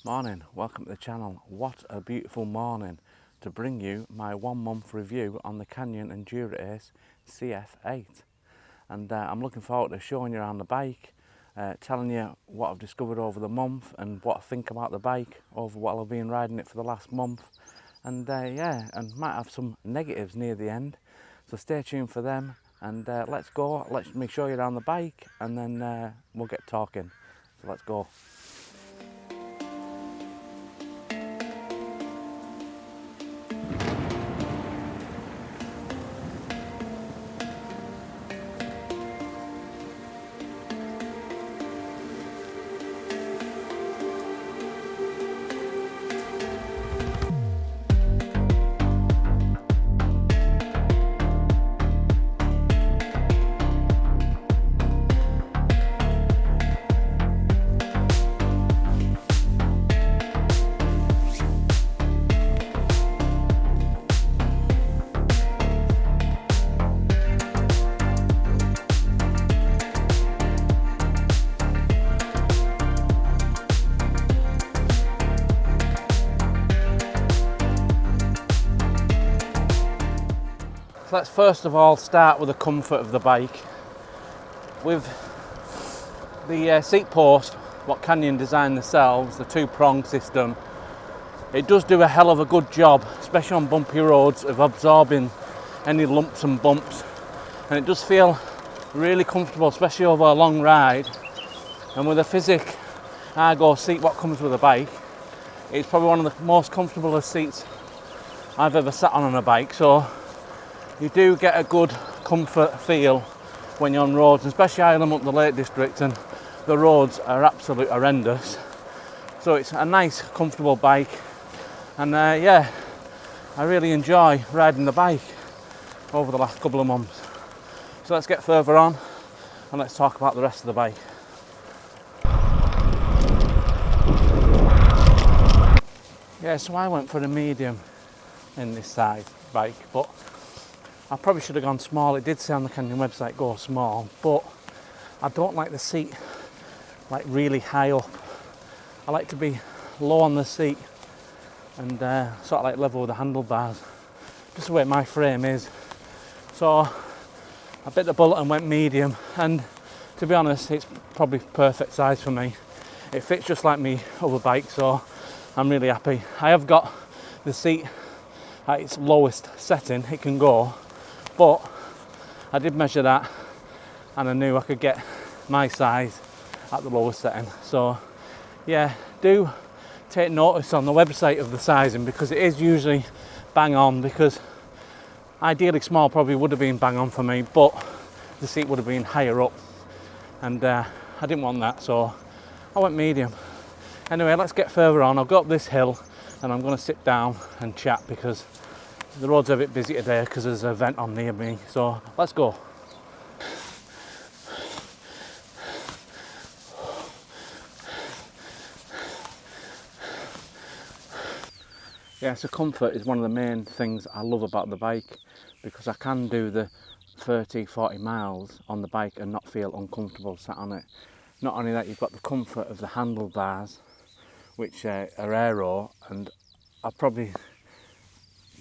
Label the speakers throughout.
Speaker 1: Morning, welcome to the channel. What a beautiful morning to bring you my 1 month review on the Canyon Endurace CF8. And I'm looking forward to showing you around the bike, telling you what I've discovered over the month and what I think about the bike over what I've been riding it for the last month. And yeah, and might have some negatives near the end. So stay tuned for them and let's go. Let me show you around the bike and then we'll get talking. So let's go. So let's first of all start with the comfort of the bike. With the seat post, what Canyon designed themselves, the two-prong system, it does do a hell of a good job, especially on bumpy roads, of absorbing any lumps and bumps. And it does feel really comfortable, especially over a long ride. And with a Physic Argo seat, what comes with a bike, it's probably one of the most comfortable seats I've ever sat on a bike. So you do get a good comfort feel when you're on roads, especially I am up the Lake District and the roads are absolutely horrendous. So it's a nice, comfortable bike, and yeah, I really enjoy riding the bike over the last couple of months. So let's get further on and let's talk about the rest of the bike. Yeah, so I went for a medium in this size bike, but I probably should have gone small. It did say on the Canyon website go small, but I don't like the seat like really high up. I like to be low on the seat and sort of like level with the handlebars, just the way my frame is. So I bit the bullet and went medium, and to be honest, it's probably perfect size for me. It fits just like me other bike, so I'm really happy. I have got the seat at its lowest setting it can go, but I did measure that and I knew I could get my size at the lowest setting. So yeah, do take notice on the website of the sizing, because it is usually bang on, because ideally small probably would have been bang on for me, but the seat would have been higher up and I didn't want that, so I went medium. Anyway, let's get further on. I'll go up this hill and I'm going to sit down and chat because the road's a bit busy today because there's an event on near me, so let's go. Yeah, so comfort is one of the main things I love about the bike, because I can do the 30-40 miles on the bike and not feel uncomfortable sat on it. Not only that, you've got the comfort of the handlebars, which are aero, and I've probably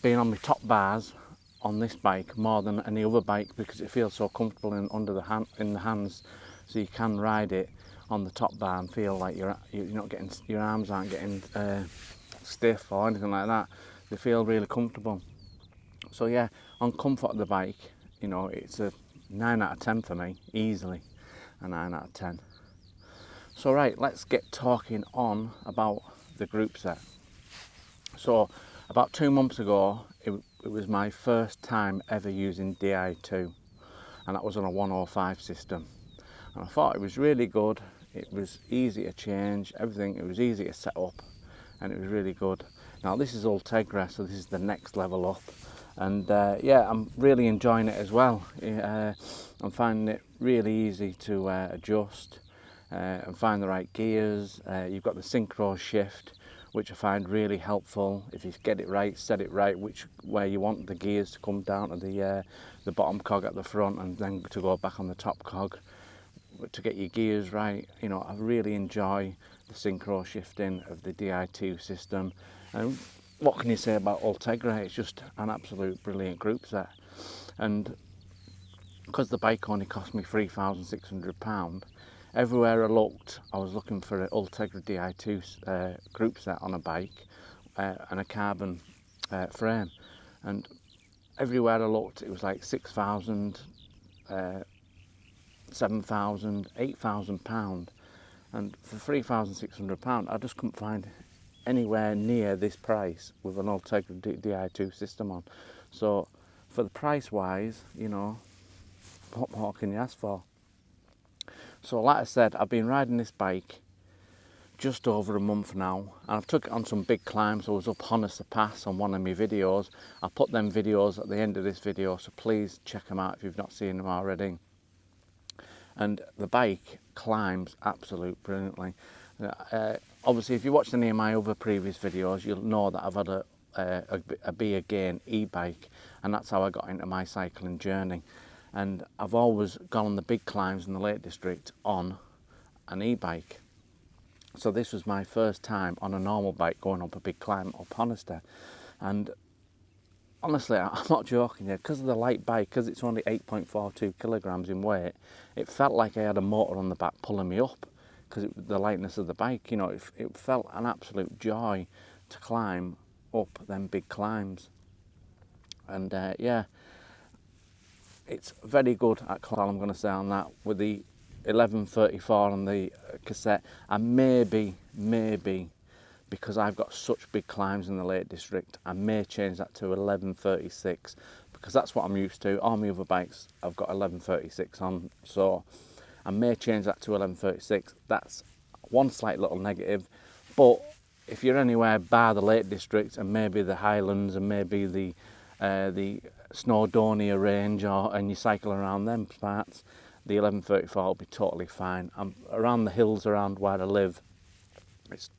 Speaker 1: been on my top bars on this bike more than any other bike because it feels so comfortable in the hands, so you can ride it on the top bar and feel like you're not getting, your arms aren't getting stiff or anything like that. They feel really comfortable. So yeah, on comfort of the bike, you know, it's a 9 out of 10 for me, easily a 9 out of 10. So right, let's get talking on about the group set. So about 2 months ago, it was my first time ever using Di2, and that was on a 105 system. And I thought it was really good. It was easy to change, everything. It was easy to set up, and it was really good. Now this is Ultegra, so this is the next level up. And yeah, I'm really enjoying it as well. I'm finding it really easy to adjust and find the right gears. You've got the synchro shift, which I find really helpful. If you get it right, set it right, where you want the gears to come down to the bottom cog at the front and then to go back on the top cog to get your gears right. You know, I really enjoy the synchro shifting, of the Di2 system. And what can you say about Ultegra? It's just an absolute brilliant group set. And because the bike only cost me £3,600, everywhere I looked, I was looking for an Ultegra Di2 group set on a bike and a carbon frame. And everywhere I looked, it was like 6,000, 7,000, 8,000 pound, and for £3,600 I just couldn't find anywhere near this price with an Ultegra Di2 system on. So for the price wise, you know, what more can you ask for? So like I said, I've been riding this bike just over a month now, and I've took it on some big climbs. I was up Honester Pass on one of my videos. I'll put them videos at the end of this video, so please check them out if you've not seen them already. And the bike climbs absolutely brilliantly. Obviously, if you watched any of my other previous videos, you'll know that I've had a B again e-bike, and that's how I got into my cycling journey. And I've always gone on the big climbs in the Lake District on an e-bike. So this was my first time on a normal bike going up a big climb up Honester. And honestly, I'm not joking here, because of the light bike, because it's only 8.42 kilograms in weight, it felt like I had a motor on the back pulling me up, because the lightness of the bike, you know, it felt an absolute joy to climb up them big climbs. And yeah, it's very good at climb, I'm going to say on that, with the 1134 on the cassette, and maybe because I've got such big climbs in the Lake District, I may change that to 1136, because that's what I'm used to. All my other bikes I've got 1136 on, so I may change that to 1136. That's one slight little negative, but if you're anywhere by the Lake District and maybe the Highlands and maybe the Snowdonia range, and you cycle around them parts, the 1134 will be totally fine. Around the hills around where I live, it's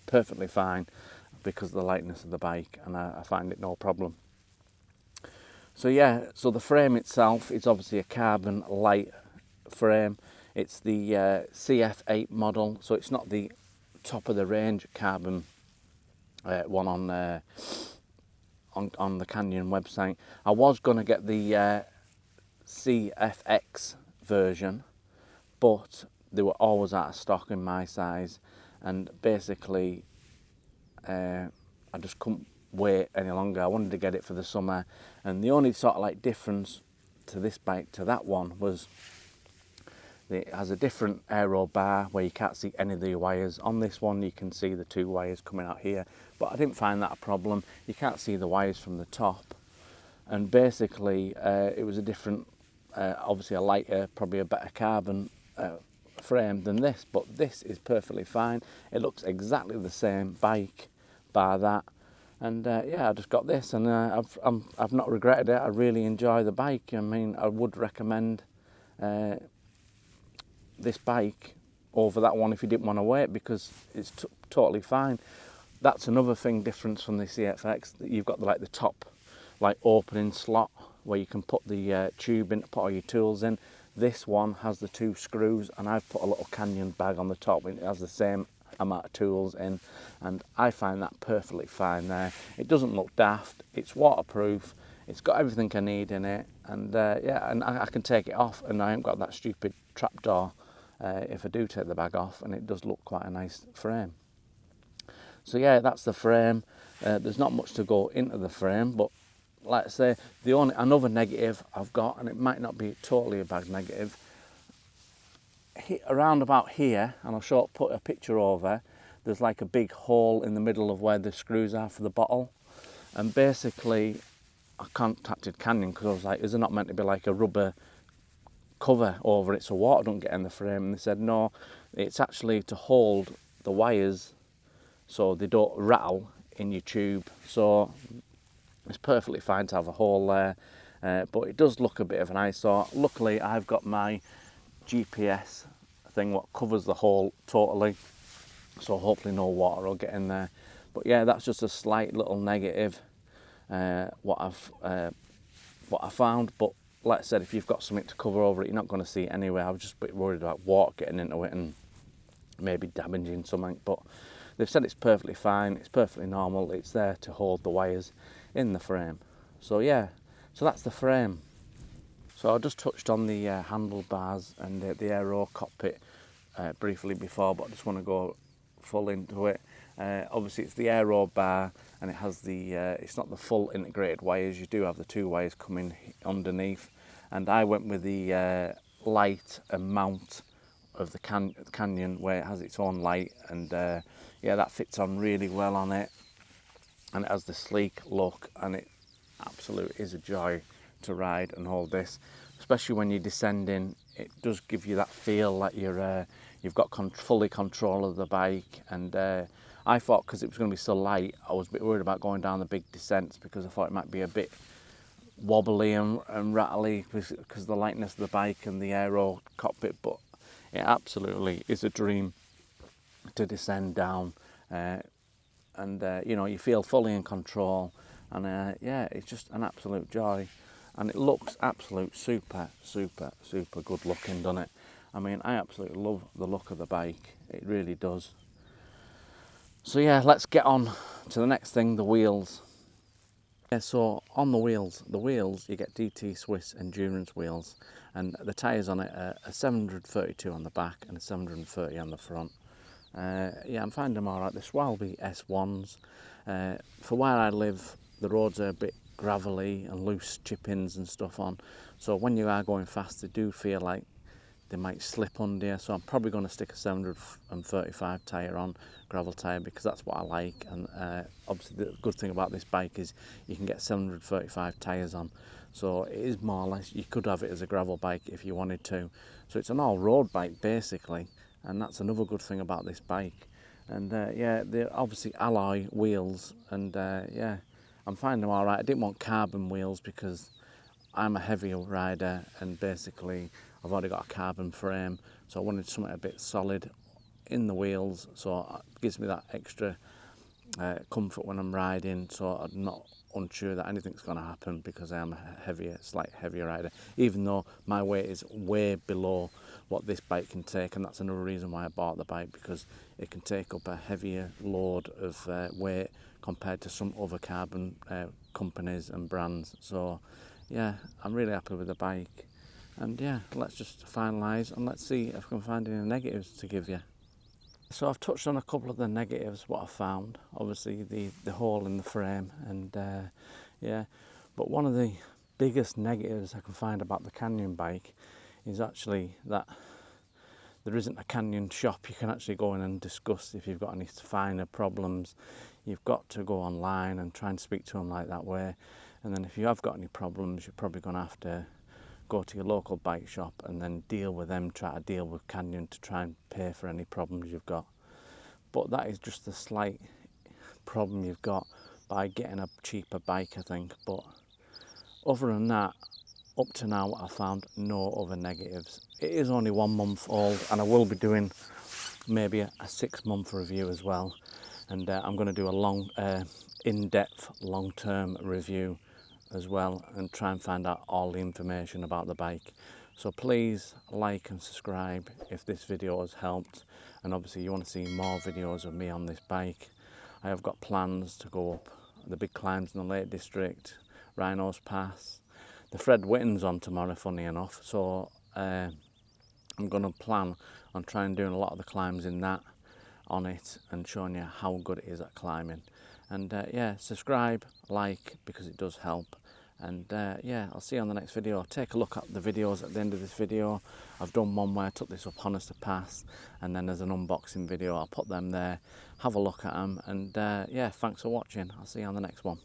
Speaker 1: perfectly fine because of the lightness of the bike, and I find it no problem. So yeah, so the frame itself is obviously a carbon light frame. It's the CF8 model, so it's not the top of the range carbon one on the Canyon website. I was going to get the CFX version, but they were always out of stock in my size, and basically I just couldn't wait any longer. I wanted to get it for the summer, and the only sort of like difference to this bike to that one was it has a different aero bar where you can't see any of the wires. On this one you can see the two wires coming out here, but I didn't find that a problem. You can't see the wires from the top, and basically it was a different, obviously a lighter, probably a better carbon frame than this, but this is perfectly fine. It looks exactly the same bike bar that, and yeah, I just got this, and I've not regretted it. I really enjoy the bike. I mean, I would recommend this bike over that one if you didn't want to wait, because it's totally fine. That's another thing difference from the CFX, that you've got the top like opening slot where you can put the tube in to put all your tools in. This one has the two screws, and I've put a little Canyon bag on the top, and it has the same amount of tools in, and I find that perfectly fine there. It doesn't look daft, it's waterproof, it's got everything I need in it, and yeah, and I can take it off, and I haven't got that stupid trapdoor if I do take the bag off, and it does look quite a nice frame. So yeah, that's the frame. There's not much to go into the frame, but like I say, another negative I've got, and it might not be totally a bad negative, around about here, and I'll put a picture over, there's like a big hole in the middle of where the screws are for the bottle, and basically I contacted Canyon because I was like, is there not meant to be like a rubber cover over it so water don't get in the frame? And they said no, it's actually to hold the wires so they don't rattle in your tube. So it's perfectly fine to have a hole there, but it does look a bit of an eyesore. Luckily I've got my GPS thing what covers the hole totally, so hopefully no water will get in there. But yeah, that's just a slight little negative what I found. But like I said, if you've got something to cover over it, you're not going to see it anyway. I was just a bit worried about water getting into it and maybe damaging something, but they've said it's perfectly fine, it's perfectly normal, it's there to hold the wires in the frame. So yeah, so that's the frame. So I just touched on the handlebars and the aero cockpit briefly before, but I just want to go full into it. Obviously it's the aero bar, and it has the it's not the full integrated wires. You do have the 2 wires coming underneath, and I went with the light and mount of the Canyon, where it has its own light, and yeah, that fits on really well on it, and it has the sleek look, and it absolutely is a joy to ride and hold this, especially when you're descending. It does give you that feel like you've got fully control of the bike. And I thought, because it was going to be so light, I was a bit worried about going down the big descents, because I thought it might be a bit wobbly and rattly because of the lightness of the bike and the aero cockpit, but it absolutely is a dream to descend down, and you know, you feel fully in control, and yeah, it's just an absolute joy. And it looks absolute super good looking, doesn't it? I mean, I absolutely love the look of the bike, it really does. So yeah, let's get on to the next thing, the wheels. Yeah, so on the wheels, you get DT Swiss endurance wheels, and the tyres on it are a 732 on the back and a 730 on the front. Yeah, I'm finding them alright. They're Swalby S1s. For where I live, the roads are a bit gravelly and loose chip-ins and stuff on, so when you are going fast, they do feel like they might slip under you. So I'm probably going to stick a 735 tyre on, gravel tyre, because that's what I like. And obviously the good thing about this bike is you can get 735 tyres on, so it is more or less, you could have it as a gravel bike if you wanted to. So it's an all-road bike basically, and that's another good thing about this bike. And yeah, they're obviously alloy wheels, and yeah, I'm finding them all right. I didn't want carbon wheels because I'm a heavier rider, and basically I've already got a carbon frame, so I wanted something a bit solid in the wheels, so it gives me that extra comfort when I'm riding, so I'm not unsure that anything's going to happen, because I am a slight heavier rider, even though my weight is way below what this bike can take. And that's another reason why I bought the bike, because it can take up a heavier load of weight compared to some other carbon companies and brands. So yeah, I'm really happy with the bike. And yeah, let's just finalise and let's see if I can find any negatives to give you. So I've touched on a couple of the negatives, what I found. Obviously the hole in the frame, and yeah, but one of the biggest negatives I can find about the Canyon bike is actually that there isn't a Canyon shop you can actually go in and discuss if you've got any finer problems. You've got to go online and try and speak to them like that way, and then if you have got any problems, you're probably going to have to go to your local bike shop and then deal with them, try to deal with Canyon to try and pay for any problems you've got. But that is just a slight problem you've got by getting a cheaper bike, I think. But other than that, up to now I found no other negatives. It is only 1 month old, and I will be doing maybe a 6-month review as well, and I'm going to do a long in-depth long-term review as well, and try and find out all the information about the bike. So please like and subscribe if this video has helped, and obviously you want to see more videos of me on this bike. I have got plans to go up the big climbs in the Lake District, Rhinos Pass. The Fred Whitton's on tomorrow, funny enough, so I'm going to plan on trying doing a lot of the climbs in that on it, and showing you how good it is at climbing. And yeah, subscribe, like, because it does help. And yeah, I'll see you on the next video. Take a look at the videos at the end of this video. I've done one where I took this up Honest Pass, and then there's an unboxing video. I'll put them there, have a look at them, and yeah, thanks for watching. I'll see you on the next one.